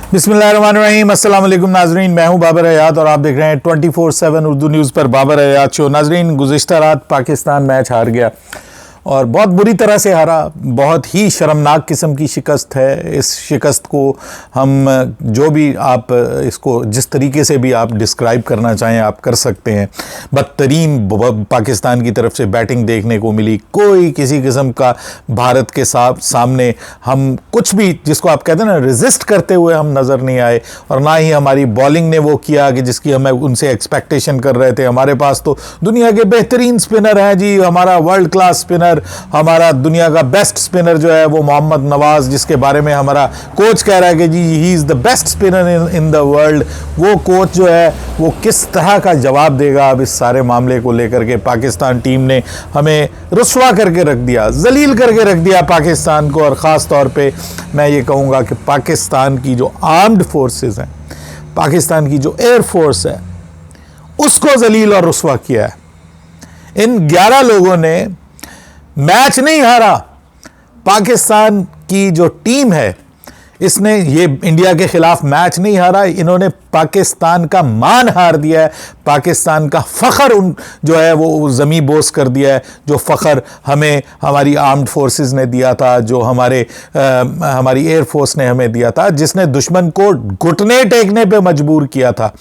बिस्मिल्लाहिर्रहमानिर्रहीम, अस्सलाम वालेकुम नाजरीन। मैं हूं बाबर हयात और आप देख रहे हैं 24/7 उर्दू न्यूज़ पर बाबर हयात शो। नाजरीन, गुज़िश्ता रात पाकिस्तान मैच हार गया और बहुत बुरी तरह से हारा। बहुत ही शर्मनाक किस्म की शिकस्त है। इस शिकस्त को हम जो भी आप इसको जिस तरीके से भी आप डिस्क्राइब करना चाहें आप कर सकते हैं। बदतरीन पाकिस्तान की तरफ से बैटिंग देखने को मिली। कोई किसी किस्म का भारत के सामने हम कुछ भी जिसको आप कहते हैं ना रेजिस्ट करते हुए हम नज़र नहीं आए, और ना ही हमारी बॉलिंग ने वो किया कि जिसकी हमें उनसे एक्सपेक्टेशन कर रहे थे। हमारे पास तो दुनिया के बेहतरीन स्पिनर हैं जी। हमारा वर्ल्ड क्लास स्पिनर, हमारा दुनिया का बेस्ट स्पिनर जो है वो मोहम्मद नवाज, जिसके बारे में हमारा कोच कह रहा है कि जी he is the best spinner in the world. वो कोच जो है वो किस तरह का जवाब देगा अब इस सारे मामले को लेकर के। पाकिस्तान टीम ने हमें रुस्वा करके रख दिया, जलील करके रख दिया पाकिस्तान को। और ख़ास तौर पे मैं ये कहूँगा कि पाकिस्तान की जो आर्म्ड फोर्सेस हैं, पाकिस्तान की जो एयर फोर्स है, उसको जलील और रुस्वा किया है। इन 11 लोगों ने मैच नहीं हारा। पाकिस्तान की जो टीम है इसने ये इंडिया के खिलाफ मैच नहीं हारा, इन्होंने पाकिस्तान का मान हार दिया है। पाकिस्तान का फ़ख्र जो है वो ज़मी बोस कर दिया है। जो फ़ख्र हमें हमारी आर्म्ड फोर्सेस ने दिया था, जो हमारी एयर फोर्स ने हमें दिया था, जिसने दुश्मन को घुटने टेकने पे मजबूर किया था,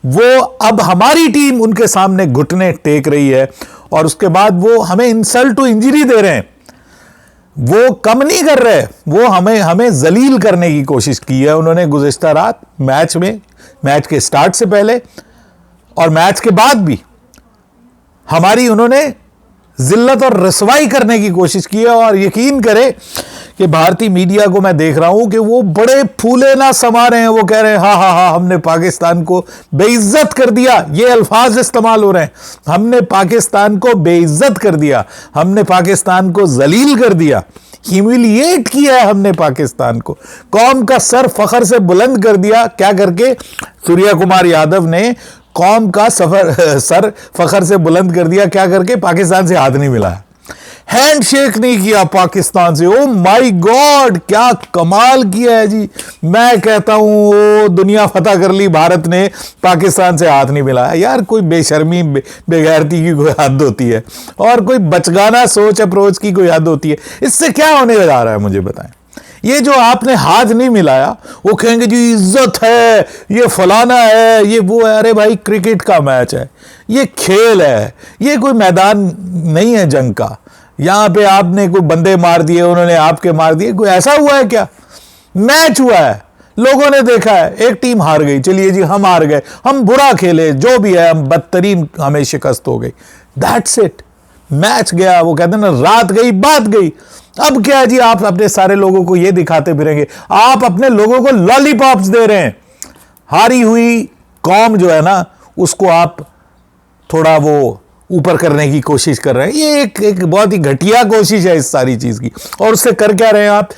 वो अब हमारी टीम उनके सामने घुटने टेक रही है। और उसके बाद वो हमें इंसल्ट टू इंजरी दे रहे हैं। वो कम नहीं कर रहे, वो हमें जलील करने की कोशिश की है उन्होंने गुज़िश्ता रात मैच में, मैच के स्टार्ट से पहले और मैच के बाद भी हमारी उन्होंने जिल्लत और रसवाई करने की कोशिश की है। और यकीन करें कि भारतीय मीडिया को मैं देख रहा हूं कि वो बड़े फूले ना समा रहे हैं। वो कह रहे हैं हाँ हाँ हाँ हमने पाकिस्तान को बेइज्जत कर दिया। ये अल्फाज इस्तेमाल हो रहे हैं, हमने पाकिस्तान को बेइज्जत कर दिया, हमने पाकिस्तान को जलील कर दिया, ह्यूमिलिएट किया है हमने पाकिस्तान को। कौम का सर फखर से बुलंद कर दिया। क्या करके? सूर्या कुमार यादव ने कौम का सर फखर से बुलंद कर दिया। क्या करके? पाकिस्तान से हाथ नहीं मिलाया, हैंड शेक नहीं किया पाकिस्तान से। ओ माय गॉड, क्या कमाल किया है जी। मैं कहता हूं दुनिया फतह कर ली, भारत ने पाकिस्तान से हाथ नहीं मिलाया। यार कोई बेशर्मी बेगैरती की कोई हद होती है और कोई बचगाना सोच अप्रोच की कोई हद होती है। इससे क्या होने जा रहा है मुझे बताएं। ये जो आपने हाथ नहीं मिलाया, वो कहेंगे जी इज्जत है, ये फलाना है, ये वो है। अरे भाई क्रिकेट का मैच है, ये खेल है, ये कोई मैदान नहीं है जंग का। यहां पे आपने कोई बंदे मार दिए, उन्होंने आपके मार दिए, कोई ऐसा हुआ है क्या? मैच हुआ है, लोगों ने देखा है, एक टीम हार गई, चलिए जी हम हार गए, हम बुरा खेले, जो भी है, हम बदतरीन, हमें शिकस्त हो गई, दैट्स इट। मैच गया, वो कहते हैं ना रात गई बात गई। अब क्या है जी, आप अपने सारे लोगों को ये दिखाते फिरेंगे, आप अपने लोगों को लॉलीपॉप्स दे रहे हैं। हारी हुई कौम जो है ना उसको आप थोड़ा वो ऊपर करने की कोशिश कर रहे हैं। ये एक बहुत ही घटिया कोशिश है इस सारी चीज की। और उससे कर क्या रहे हैं आप?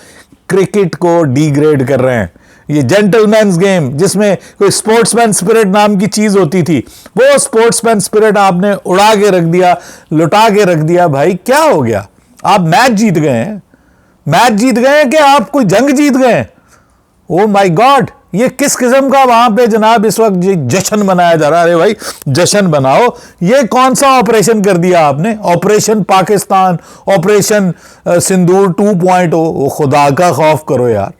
क्रिकेट को डिग्रेड कर रहे हैं। ये जेंटलमैन्स गेम जिसमें कोई स्पोर्ट्समैन स्पिरिट नाम की चीज होती थी, वो स्पोर्ट्समैन स्पिरिट आपने उड़ा के रख दिया, लुटा के रख दिया। भाई क्या हो गया? आप मैच जीत गए हैं, मैच जीत गए हैं कि आप कोई जंग जीत गए हैं? ओ माय गॉड, ये किस किस्म का वहां पे जनाब इस वक्त जश्न मनाया जा रहा है? अरे भाई जश्न बनाओ। ये कौन सा ऑपरेशन कर दिया आपने? ऑपरेशन पाकिस्तान, ऑपरेशन सिंदूर 2.0। खुदा का खौफ करो यार।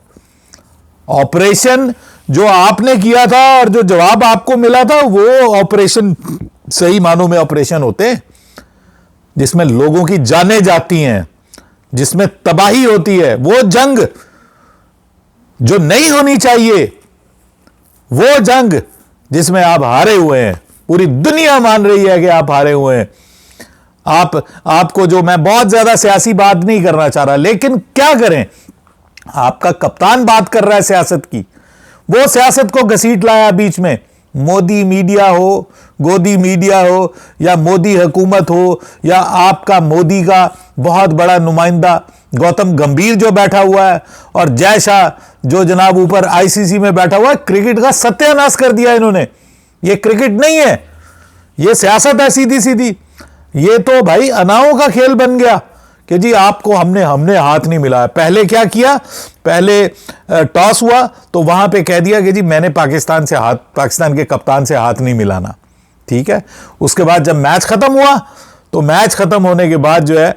ऑपरेशन जो आपने किया था और जो जवाब आपको मिला था, वो ऑपरेशन सही मानों में ऑपरेशन होते हैं, जिसमें लोगों की जानें जाती हैं, जिसमें तबाही होती है। वो जंग जो नहीं होनी चाहिए, वो जंग जिसमें आप हारे हुए हैं, पूरी दुनिया मान रही है कि आप हारे हुए हैं। आपको जो, मैं बहुत ज्यादा सियासी बात नहीं करना चाह रहा, लेकिन क्या करें, आपका कप्तान बात कर रहा है सियासत की, वो सियासत को घसीट लाया बीच में। मोदी मीडिया हो, गोदी मीडिया हो, या मोदी हुकूमत हो, या आपका मोदी का बहुत बड़ा नुमाइंदा गौतम गंभीर जो बैठा हुआ है, और जय शाह जो जनाब ऊपर आईसीसी में बैठा हुआ है। क्रिकेट का सत्यानाश कर दिया इन्होंने। ये क्रिकेट नहीं है, ये सियासत है सीधी सीधी। ये तो भाई अनाओं का खेल बन गया कि जी आपको हमने हमने हाथ नहीं मिलाया। पहले क्या किया, पहले टॉस हुआ तो वहां पे कह दिया कि जी मैंने पाकिस्तान के कप्तान से हाथ नहीं मिलाना, ठीक है। उसके बाद जब मैच खत्म हुआ तो मैच खत्म होने के बाद जो है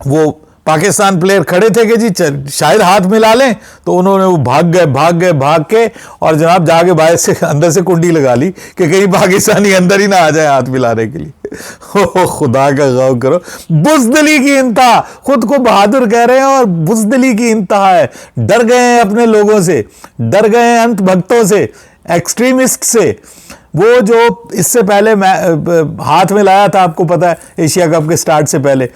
वो पाकिस्तान प्लेयर खड़े थे कि जी शायद हाथ मिला लें, तो उन्होंने वो भाग के और जनाब जाके बाहर से अंदर से कुंडी लगा ली कि कहीं पाकिस्तानी अंदर ही ना आ जाए हाथ मिलाने के लिए। हो खुदा का गौर करो, बुज़दिली की इंतहा, खुद को बहादुर कह रहे हैं और बुज़दिली की इंतहा है। डर गए हैं अपने लोगों से, डर गए हैं अंत भक्तों से, एक्सट्रीमिस्ट से। वो जो इससे पहले हाथ में लाया था, आपको पता है, एशिया कप के स्टार्ट से पहले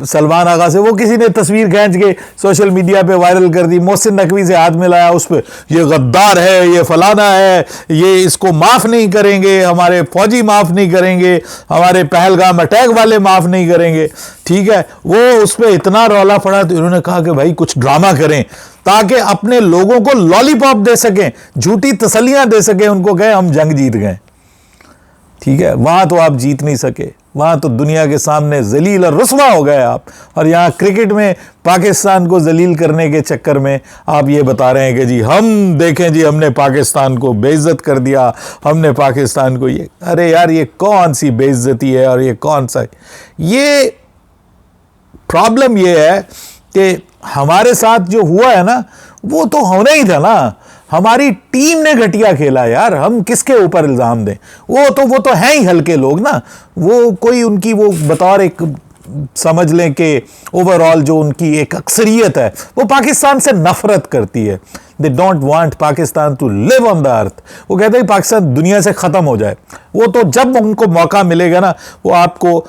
सलमान आगा से, वो किसी ने तस्वीर खींच के सोशल मीडिया पे वायरल कर दी। मोहसिन नकवी से हाथ मिलाया, उस पर ये गद्दार है, ये फलाना है, ये इसको माफ़ नहीं करेंगे, हमारे फौजी माफ़ नहीं करेंगे, हमारे पहलगाम अटैक वाले माफ़ नहीं करेंगे, ठीक है। वो उस पर इतना रौला पड़ा तो इन्होंने कहा कि भाई कुछ ड्रामा करें ताकि अपने लोगों को लॉलीपॉप दे सकें, झूठी तसल्लियां दे सकें, उनको कहें हम जंग जीत गए, ठीक है। वहां तो आप जीत नहीं सके, वहां तो दुनिया के सामने जलील और रुस्वा हो गए आप। और यहां क्रिकेट में पाकिस्तान को जलील करने के चक्कर में आप ये बता रहे हैं कि जी हम देखें जी हमने पाकिस्तान को बेइज्जत कर दिया, हमने पाकिस्तान को ये। अरे यार ये कौन सी बेइज्जती है और ये कौन सा, ये प्रॉब्लम ये है कि हमारे साथ जो हुआ है ना वो तो होना ही था ना। हमारी टीम ने घटिया खेला यार, हम किसके ऊपर इल्जाम दें। वो तो हैं ही हल्के लोग ना, वो कोई उनकी वो बतौर एक समझ लें कि ओवरऑल जो उनकी एक अक्सरियत है वो पाकिस्तान से नफरत करती है। They don't want Pakistan to live on the earth. वो कहते हैं पाकिस्तान दुनिया से ख़त्म हो जाए। वो तो जब उनको मौका मिलेगा ना वो आपको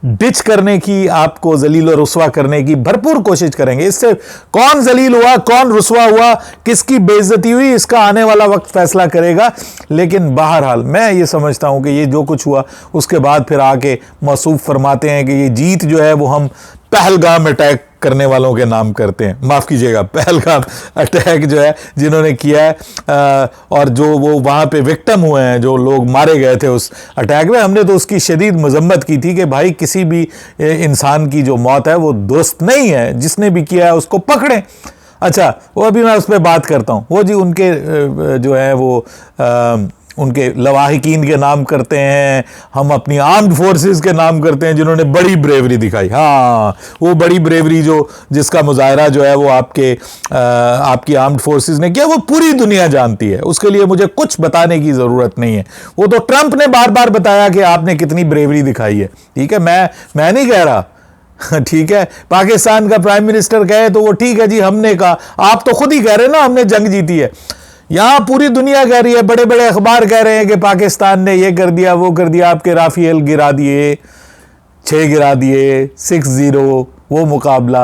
डिच करने की, आपको जलील और रुस्वा करने की भरपूर कोशिश करेंगे। इससे कौन जलील हुआ, कौन रुस्वा हुआ, किसकी बेइज्जती हुई, इसका आने वाला वक्त फैसला करेगा। लेकिन बहरहाल मैं ये समझता हूं कि ये जो कुछ हुआ उसके बाद फिर आके मौसूफ फरमाते हैं कि ये जीत जो है वो हम पहलगाम अटैक करने वालों के नाम करते हैं। माफ़ कीजिएगा, पहलगाम अटैक जो है जिन्होंने किया है और जो वो वहाँ पे विक्टिम हुए हैं, जो लोग मारे गए थे उस अटैक में, हमने तो उसकी शदीद मजम्मत की थी कि भाई किसी भी इंसान की जो मौत है वो दुरुस्त नहीं है, जिसने भी किया है उसको पकड़ें। अच्छा, वो अभी मैं उस पर बात करता हूँ। वो जी उनके जो है वो उनके लवाहिकीन के नाम करते हैं, हम अपनी आर्म्ड फोर्सेस के नाम करते हैं जिन्होंने बड़ी ब्रेवरी दिखाई। हाँ, वो बड़ी ब्रेवरी जिसका मुजाहरा जो है वो आपकी आर्म्ड फोर्सेस ने किया, वो पूरी दुनिया जानती है। उसके लिए मुझे कुछ बताने की ज़रूरत नहीं है। वो तो ट्रंप ने बार बार बताया कि आपने कितनी ब्रेवरी दिखाई है, ठीक है। मैं नहीं कह रहा, ठीक है। पाकिस्तान का प्राइम मिनिस्टर कहे तो वो ठीक है जी, हमने कहा, आप तो खुद ही कह रहे हैं ना हमने जंग जीती है। यहां पूरी दुनिया कह रही है, बड़े बड़े अखबार कह रहे हैं कि पाकिस्तान ने ये कर दिया, वो कर दिया, आपके राफेल गिरा दिए, 6 गिरा दिए, 6-0 वो मुकाबला,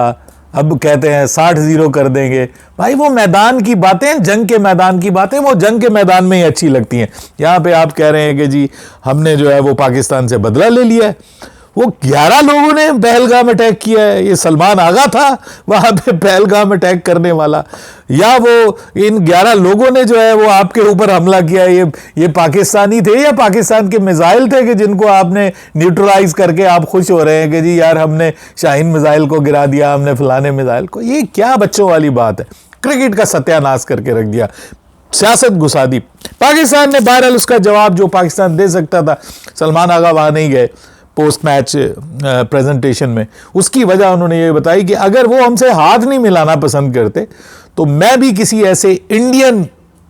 अब कहते हैं 60-0 कर देंगे। भाई वो मैदान की बातें, जंग के मैदान की बातें, वो जंग के मैदान में ही अच्छी लगती हैं। यहां पे आप कह रहे हैं कि जी हमने जो है वो पाकिस्तान से बदला ले लिया है। वो 11 लोगों ने पहलगाम अटैक किया है, ये सलमान आगा था वहां पे पहलगाम अटैक करने वाला, या वो इन 11 लोगों ने जो है वो आपके ऊपर हमला किया। ये पाकिस्तानी थे या पाकिस्तान के मिसाइल थे कि जिनको आपने न्यूट्रलाइज करके आप खुश हो रहे हैं कि जी यार हमने शाहीन मिसाइल को गिरा दिया, हमने फलाने मिसाइल को। ये क्या बच्चों वाली बात है। क्रिकेट का सत्यानाश करके रख दिया, सियासत घुसा दी। पाकिस्तान ने बहरहाल उसका जवाब जो पाकिस्तान दे सकता था, सलमान आगा वहां नहीं गए पोस्ट मैच प्रेजेंटेशन में। उसकी वजह उन्होंने ये बताई कि अगर वो हमसे हाथ नहीं मिलाना पसंद करते तो मैं भी किसी ऐसे इंडियन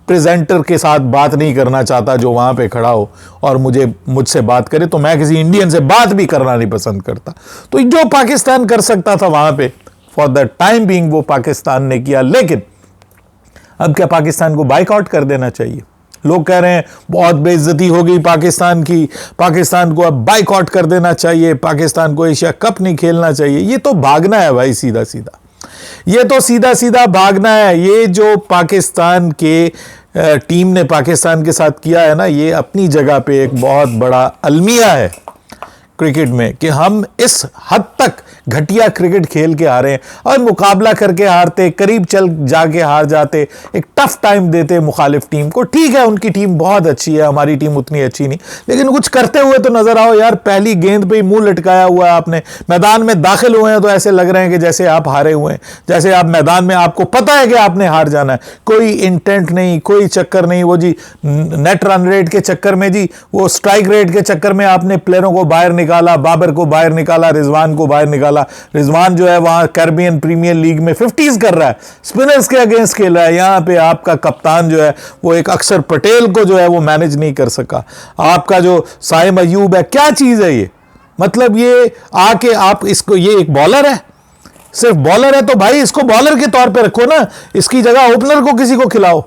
प्रेजेंटर के साथ बात नहीं करना चाहता जो वहां पे खड़ा हो और मुझसे बात करे, तो मैं किसी इंडियन से बात भी करना नहीं पसंद करता। तो जो पाकिस्तान कर सकता था वहां पे फॉर द टाइम बीइंग वो पाकिस्तान ने किया। लेकिन अब क्या पाकिस्तान को बाइकआउट कर देना चाहिए? लोग कह रहे हैं बहुत बेइज्जती हो गई पाकिस्तान की, पाकिस्तान को अब बाइकआउट कर देना चाहिए, पाकिस्तान को एशिया कप नहीं खेलना चाहिए। ये तो भागना है भाई, सीधा सीधा, ये तो सीधा सीधा भागना है। ये जो पाकिस्तान के टीम ने पाकिस्तान के साथ किया है ना, ये अपनी जगह पे एक बहुत बड़ा अलमिया है क्रिकेट में कि हम इस हद तक घटिया क्रिकेट खेल के हारे हैं और मुकाबला करके हारते, करीब चल जाके हार जाते, एक टफ टाइम देते मुखालिफ टीम को। ठीक है, उनकी टीम बहुत अच्छी है, हमारी टीम उतनी अच्छी नहीं, लेकिन कुछ करते हुए तो नजर आओ यार। पहली गेंद पे ही मुंह लटकाया हुआ है आपने, मैदान में दाखिल हुए हैं तो ऐसे लग रहे हैं कि जैसे आप हारे हुए हैं, जैसे आप मैदान में आपको पता है कि आपने हार जाना है। कोई इंटेंट नहीं, कोई चक्कर नहीं, वो जी नेट रन रेट के चक्कर में, जी वो स्ट्राइक रेट के चक्कर में आपने प्लेयरों को बाहर निकाला, बाबर को बाहर निकाला, रिजवान को बाहर निकाला। रिजवान जो है वहां कैरिबियन प्रीमियर लीग में 50s कर रहा है, स्पिनर्स के अगेंस्ट खेल रहा है। यहां पे आपका कप्तान जो है वो एक अक्षर पटेल को जो है वो मैनेज नहीं कर सका। आपका जो साइम अयूब है, क्या चीज है ये? मतलब ये आके आप इसको, ये एक बॉलर है, सिर्फ बॉलर है तो भाई इसको बॉलर के तौर पे रखो ना, इसकी जगह ओपनर को किसी को खिलाओ।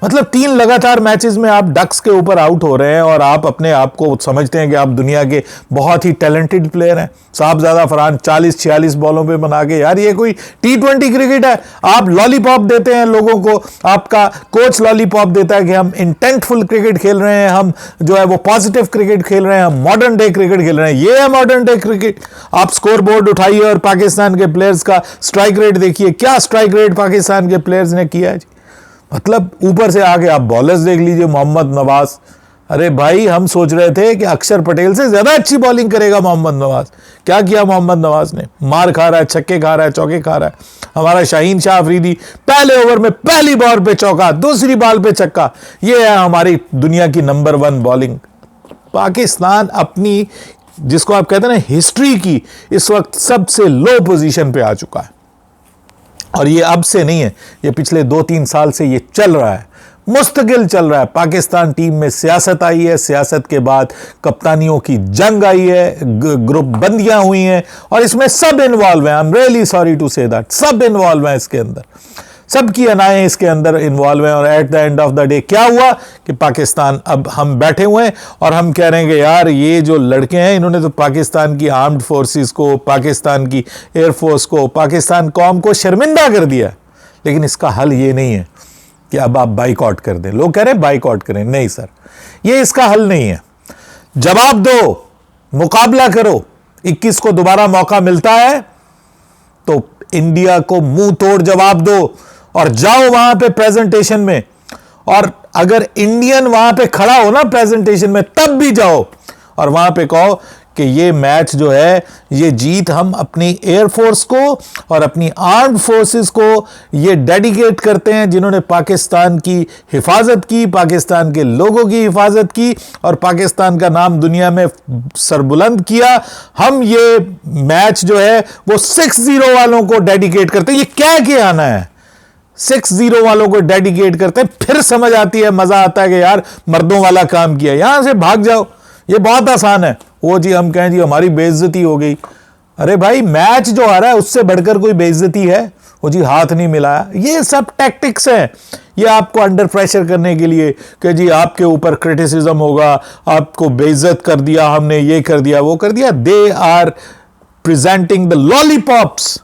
मतलब 3 लगातार मैचेस में आप डक्स के ऊपर आउट हो रहे हैं और आप अपने आप को समझते हैं कि आप दुनिया के बहुत ही टैलेंटेड प्लेयर हैं। साहबजादा फरहान 40-46 बॉलों पे बना के, यार ये कोई T20 क्रिकेट है? आप लॉलीपॉप देते हैं लोगों को, आपका कोच लॉलीपॉप देता है कि हम इंटेंटफुल क्रिकेट खेल रहे हैं, हम जो है वो पॉजिटिव क्रिकेट खेल रहे हैं, हम मॉडर्न डे क्रिकेट खेल रहे हैं। ये है मॉडर्न डे क्रिकेट? आप स्कोर बोर्ड उठाइए और पाकिस्तान के प्लेयर्स का स्ट्राइक रेट देखिए, क्या स्ट्राइक रेट पाकिस्तान के प्लेयर्स ने किया है जी। मतलब ऊपर से आके आप बॉलर्स देख लीजिए, मोहम्मद नवाज। अरे भाई, हम सोच रहे थे कि अक्षर पटेल से ज्यादा अच्छी बॉलिंग करेगा मोहम्मद नवाज। क्या किया मोहम्मद नवाज ने? मार खा रहा है, छक्के खा रहा है, चौके खा रहा है। हमारा शाहीन शाह अफरीदी पहले ओवर में पहली बॉल पे चौका, दूसरी बॉल पे छक्का। ये है हमारी दुनिया की नंबर 1 बॉलिंग। पाकिस्तान अपनी, जिसको आप कहते हैं ना, हिस्ट्री की इस वक्त सबसे लो पोजीशन पे आ चुका है। और ये अब से नहीं है, ये पिछले 2-3 साल से ये चल रहा है, मुस्तकिल चल रहा है। पाकिस्तान टीम में सियासत आई है, सियासत के बाद कप्तानियों की जंग आई है, ग्रुप बंदियां हुई हैं और इसमें सब इन्वॉल्व हैं। I am really sorry to say that, सब इन्वॉल्व हैं इसके अंदर, सबकी अनाएं इसके अंदर इन्वॉल्व हैं। और at the end of the day क्या हुआ कि पाकिस्तान, अब हम बैठे हुए हैं और हम कह रहे हैं कि यार ये जो लड़के हैं इन्होंने तो पाकिस्तान की आर्म्ड फोर्सेस को, पाकिस्तान की एयरफोर्स को, पाकिस्तान कौम को शर्मिंदा कर दिया। लेकिन इसका हल ये नहीं है कि अब आप बाइकआउट कर दें। लोग कह रहे हैं बाइकआउट करें, नहीं सर, ये इसका हल नहीं है। जवाब दो, मुकाबला करो। 21 को दोबारा मौका मिलता है तो इंडिया को मुंह तोड़ जवाब दो और जाओ वहां पे प्रेजेंटेशन में। और अगर इंडियन वहां पे खड़ा हो ना प्रेजेंटेशन में, तब भी जाओ और वहां पे कहो कि ये मैच जो है, ये जीत हम अपनी एयरफोर्स को और अपनी आर्म्ड फोर्सेस को ये डेडिकेट करते हैं, जिन्होंने पाकिस्तान की हिफाजत की, पाकिस्तान के लोगों की हिफाजत की और पाकिस्तान का नाम दुनिया में सरबुलंद किया। हम ये मैच जो है वो 6-0 वालों को डेडिकेट करते हैं। ये क्या किया आना है, 6-0 वालों को डेडिकेट करते हैं। फिर समझ आती है, मजा आता है कि यार मर्दों वाला काम किया। यहां से भाग जाओ, ये बहुत आसान है। वो जी हम कहें जी हमारी बेइज्जती हो गई। अरे भाई, मैच जो आ रहा है उससे बढ़कर कोई बेइज्जती है? वो जी हाथ नहीं मिलाया। ये सब टैक्टिक्स हैं, ये आपको अंडर प्रेशर करने के लिए कि जी आपके ऊपर क्रिटिसिज्म होगा, आपको बेइज्जत कर दिया हमने, ये कर दिया, वो कर दिया। They are presenting the lollipops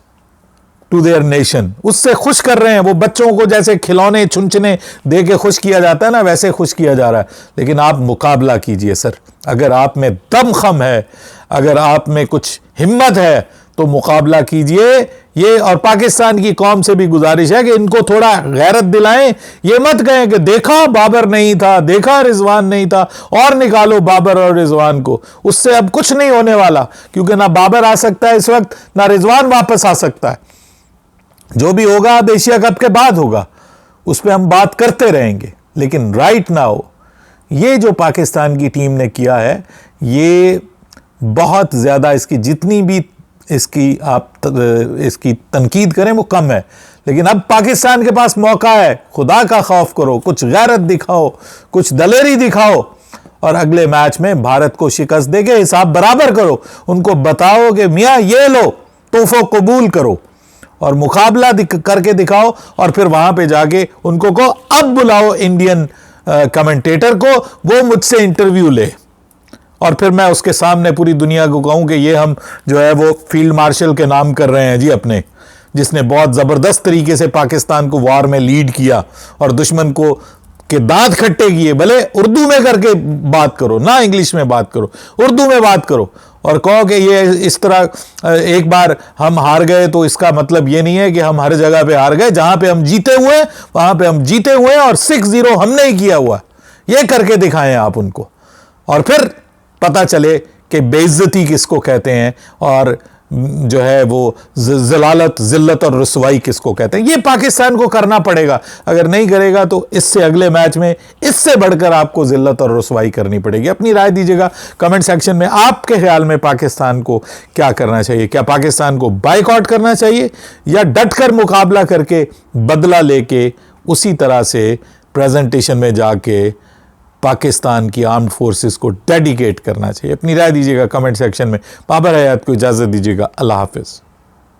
to their nation. उससे खुश कर रहे हैं। वो बच्चों को जैसे खिलौने छुनछुने दे के खुश किया जाता है ना, वैसे खुश किया जा रहा है। लेकिन आप मुकाबला कीजिए सर, अगर आप में दमखम है, अगर आप में कुछ हिम्मत है तो मुकाबला कीजिए। ये और पाकिस्तान की कौम से भी गुजारिश है कि इनको थोड़ा गैरत दिलाएं। ये मत कहें कि देखा बाबर नहीं था, देखा रिजवान नहीं था, और निकालो बाबर और रिजवान को। उससे अब कुछ नहीं होने वाला, क्योंकि ना बाबर आ सकता है इस वक्त, ना रिजवान वापस आ सकता है। जो भी होगा अब एशिया कप के बाद होगा, उस पर हम बात करते रहेंगे। लेकिन राइट नाउ ये जो पाकिस्तान की टीम ने किया है, ये बहुत ज़्यादा, इसकी जितनी भी इसकी तनकीद करें वो कम है। लेकिन अब पाकिस्तान के पास मौका है, खुदा का खौफ करो, कुछ गैरत दिखाओ, कुछ दलेरी दिखाओ और अगले मैच में भारत को शिकस्त देके हिसाब बराबर करो। उनको बताओ कि मियाँ ये लो, तोहफा कबूल करो और मुकाबला करके दिखाओ। और फिर वहां पे जाके उनको को अब बुलाओ इंडियन कमेंटेटर को, वो मुझसे इंटरव्यू ले और फिर मैं उसके सामने पूरी दुनिया को कहूं कि ये हम जो है वो फील्ड मार्शल के नाम कर रहे हैं जी अपने, जिसने बहुत ज़बरदस्त तरीके से पाकिस्तान को वार में लीड किया और दुश्मन को के दांत खट्टे किए। भले उर्दू में करके बात करो ना, इंग्लिश में बात करो, उर्दू में बात करो और कहो कि ये इस तरह एक बार हम हार गए तो इसका मतलब ये नहीं है कि हम हर जगह पे हार गए। जहां पे हम जीते हुए हैं वहां पे हम जीते हुए हैं और 6-0 हमने ही किया हुआ। ये करके दिखाएं आप उनको, और फिर पता चले कि बेइज्जती किसको कहते हैं और जो है वो जलालत, जिल्लत और रुसवाई किसको कहते हैं। ये पाकिस्तान को करना पड़ेगा। अगर नहीं करेगा तो इससे अगले मैच में इससे बढ़कर आपको जिल्लत और रुसवाई करनी पड़ेगी। अपनी राय दीजिएगा कमेंट सेक्शन में। आपके ख्याल में पाकिस्तान को क्या करना चाहिए? क्या पाकिस्तान को बायकॉट करना चाहिए या डटकर मुकाबला करके बदला लेके उसी तरह से प्रेजेंटेशन में जाके पाकिस्तान की आर्म्ड फोर्सेस को डेडिकेट करना चाहिए? अपनी राय दीजिएगा कमेंट सेक्शन में। बाबर हयात को इजाज़त दीजिएगा। अल्लाह हाफिज़।